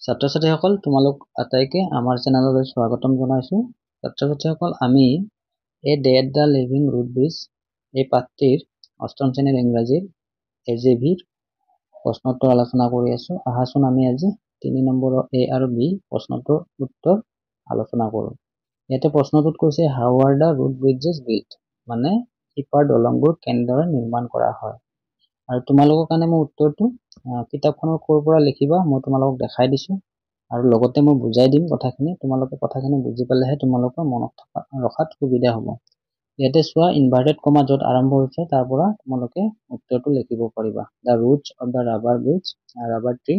ছাত্ৰ-ছাত্ৰীসকল তোমালোক আটাইকে আমাৰ চেনেললৈ স্বাগতম জনাইছো। ছাত্ৰ-ছাত্ৰীসকল আমি a day at the living root bridge এই পাঠটিৰ অষ্টম শ্ৰেণীৰ ইংৰাজীৰ এজেভিৰ প্ৰশ্নোত্তৰ আলোচনা কৰি আছো। আহাচোন আমি আজি 3 নম্বৰৰ এ আৰু বি প্ৰশ্নটোৰ উত্তৰ আলোচনা কৰোঁ। ইয়াতে প্ৰশ্নটোত কৈছে how are the root bridges built, মানে শিপাৰ দলংবোৰ কেনেদৰে নিৰ্মাণ কৰা হয়। আৰু তোমালোকৰ কাৰণে মই উত্তৰটো কিতাপখনৰ ক'ৰ পৰা লিখিবা মই তোমালোকক দেখাই দিছো আৰু লগতে মই বুজাই দিম কথাখিনি। তোমালোকে কথাখিনি বুজি পালেহে তোমালোকৰ মনত ৰখাত সুবিধা হ'ব। ইয়াতে চোৱা ইনভাৰ্টেড কমা য'ত আৰম্ভ হৈছে তাৰ পৰা তোমালোকে উত্তৰটো লিখিব পাৰিবা। The roots of the rubber tree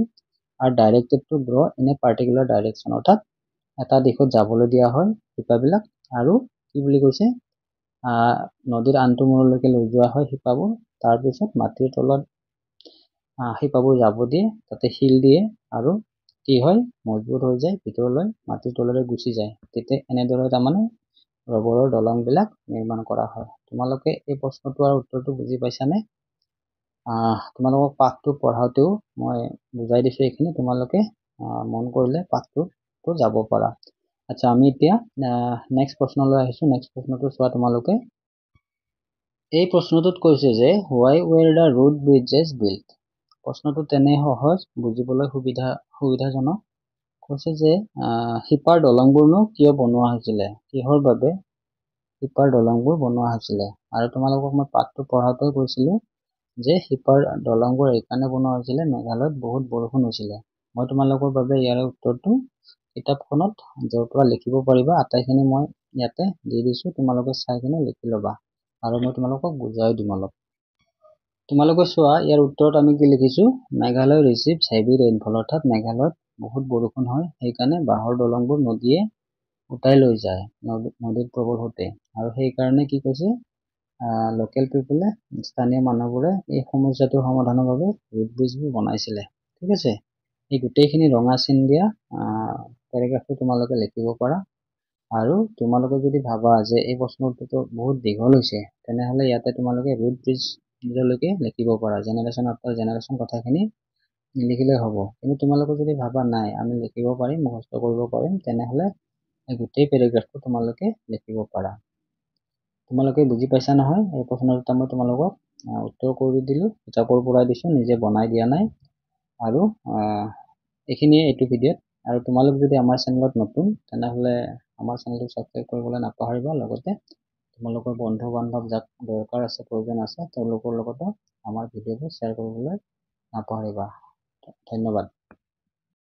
are directed to grow' in a particular direction, অৰ্থাৎ এটা দিশত যাবলৈ দিয়া হয় শিপাবিলাক, আৰু কি বুলি কৈছে নদীৰ আনটো মূৰলৈকে লৈ যোৱা হয় শিপাবোৰ। তাৰপিছত মাটিৰ তলত শিপাবোৰ যাব দিয়ে, তাতে শিল দিয়ে আৰু কি হয় মজবুত হৈ যায়, ভিতৰলৈ মাটিৰ তললৈ গুচি যায়। তেতিয়া এনেদৰে তাৰমানে ৰবৰৰ দলংবিলাক নিৰ্মাণ কৰা হয়। তোমালোকে এই প্ৰশ্নটো আৰু উত্তৰটো বুজি পাইছানে? তোমালোকক পাঠটো পঢ়াওতেও মই বুজাই দিছো এইখিনি, তোমালোকে মন কৰিলে পাঠটো যাব পাৰা। আচ্ছা, আমি এতিয়া নেক্সট প্ৰশ্নলৈ আহিছো। নেক্সট প্ৰশ্নটো চোৱা তোমালোকে। এই প্ৰশ্নটোত কৈছে যে why were the root bridges built. প্ৰশ্নটো তেনে সহজ, বুজিবলৈ সুবিধাজনক। কৈছে যে শিপাৰ দলংবোৰনো কিয় বনোৱা হৈছিলে, কিহৰ বাবে শিপাৰ দলংবোৰ বনোৱা হৈছিলে। আৰু তোমালোকক মই পাঠটো পঢ়াওঁতে কৈছিলো যে শিপাৰ দলংবোৰ এইকাৰণে বনোৱা হৈছিলে মেঘালয়ত বহুত বৰষুণ হৈছিলে। মই তোমালোকৰ বাবে ইয়াৰে উত্তৰটো কিতাপখনত য'ৰ পৰা লিখিব পাৰিবা আটাইখিনি মই ইয়াতে দি দিছো, তোমালোকে চাই কিনে লিখি ল'বা আৰু মই তোমালোকক বুজাই দিম অলপ। তোমালোকে চোৱা ইয়াৰ উত্তৰত আমি কি লিখিছো, মেঘালয় ৰিচিভছ হেভি ৰেইনফল, অৰ্থাৎ মেঘালয়ত বহুত বৰষুণ হয়, সেইকাৰণে বাঁহৰ দলংবোৰ নদীয়ে উটাই লৈ যায় নদীৰ প্ৰবল সোঁতে। আৰু সেইকাৰণে কি কৈছে লোকেল পিপলে, স্থানীয় মানুহবোৰে এই সমস্যাটোৰ সমাধানৰ বাবে ৰুট ব্ৰিজবোৰ বনাইছিলে। ঠিক আছে, এই গোটেইখিনি ৰঙা চিন দিয়া পেৰাগ্ৰাফটো তোমালোকে লিখিব পাৰা। আৰু তোমালোকে যদি ভাবা যে এই প্ৰশ্নটোতো বহুত দীঘল হৈছে, তেনেহ'লে ইয়াতে তোমালোকে ৰুট ব্ৰিজলৈকে লিখিব পাৰা। জেনেৰেশ্যন আফটাৰ জেনেৰেশ্যন কথাখিনি নিলিখিলে হ'ব। কিন্তু তোমালোকে যদি ভাবা নাই আমি লিখিব পাৰিম, মুখস্থ কৰিব পাৰিম, তেনেহ'লে এই গোটেই পেৰাগ্ৰাফটো তোমালোকে লিখিব পাৰা। তোমালোকে বুজি পাইছা নহয়? এই প্ৰশ্ন দুটা মই তোমালোকক উত্তৰ কৰি দিলো, কিতাপৰ পৰা দিছো, নিজে বনাই দিয়া নাই। আৰু এইখিনিয়ে এইটো ভিডিঅ'ত। আৰু তোমালোক যদি আমাৰ চেনেলত নতুন, তেনেহ'লে আমাৰ চেনেলটো ছাবস্ক্ৰাইব কৰিবলৈ নাপাহৰিবা। লগতে তোমালোকৰ বন্ধু বান্ধৱ যাক দৰকাৰ আছে, প্ৰয়োজন আছে, তেওঁলোকৰ লগতো আমাৰ ভিডিঅ'বোৰ শ্বেয়াৰ কৰিবলৈ নাপাহৰিবা। ধন্যবাদ।